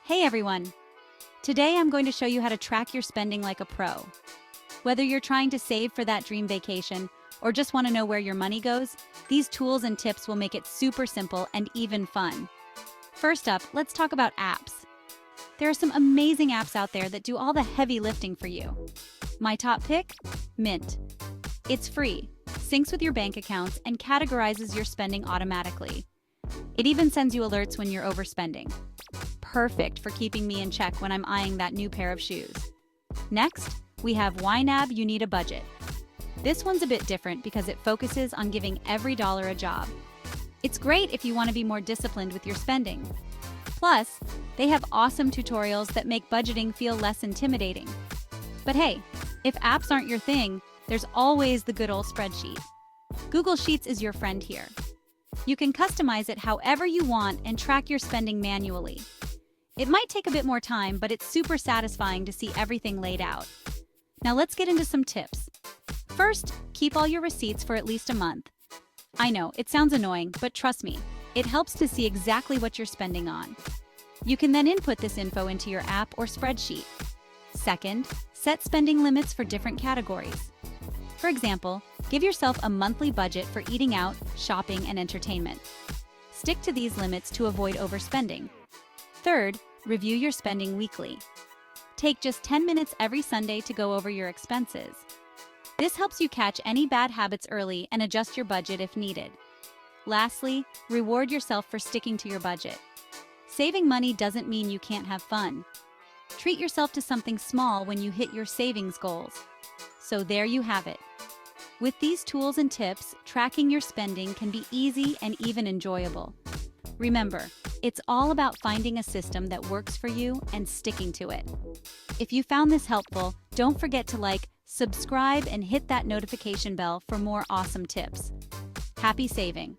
Hey everyone! Today I'm going to show you how to track your spending like a pro. Whether you're trying to save for that dream vacation or just want to know where your money goes, these tools and tips will make it super simple and even fun. First up, let's talk about apps. There are some amazing apps out there that do all the heavy lifting for you. My top pick? Mint. It's free, syncs with your bank accounts, and categorizes your spending automatically. It even sends you alerts when you're overspending. Perfect for keeping me in check when I'm eyeing that new pair of shoes. Next, we have YNAB You Need a Budget. This one's a bit different because it focuses on giving every dollar a job. It's great if you want to be more disciplined with your spending. Plus, they have awesome tutorials that make budgeting feel less intimidating. But hey, if apps aren't your thing, there's always the good old Spreadsheet. Google Sheets is your friend here. You can customize it however you want and track your spending manually. It might take a bit more time, but it's super satisfying to see everything laid out. Now let's get into some tips. First, keep all your receipts for at least a month. I know, it sounds annoying, but trust me, it helps to see exactly what you're spending on. You can then input this info into your app or spreadsheet. Second, set spending limits for different categories. For example, give yourself a monthly budget for eating out, shopping, and entertainment. Stick to these limits to avoid overspending. Third, review your spending weekly. Take just 10 minutes every Sunday to go over your expenses. This helps you catch any bad habits early and adjust your budget if needed. Lastly, reward yourself for sticking to your budget. Saving money doesn't mean you can't have fun. Treat yourself to something small when you hit your savings goals. So there you have it. With these tools and tips, tracking your spending can be easy and even enjoyable. Remember, it's all about finding a system that works for you and sticking to it. If you found this helpful, don't forget to like, subscribe, and hit that notification bell for more awesome tips. Happy saving!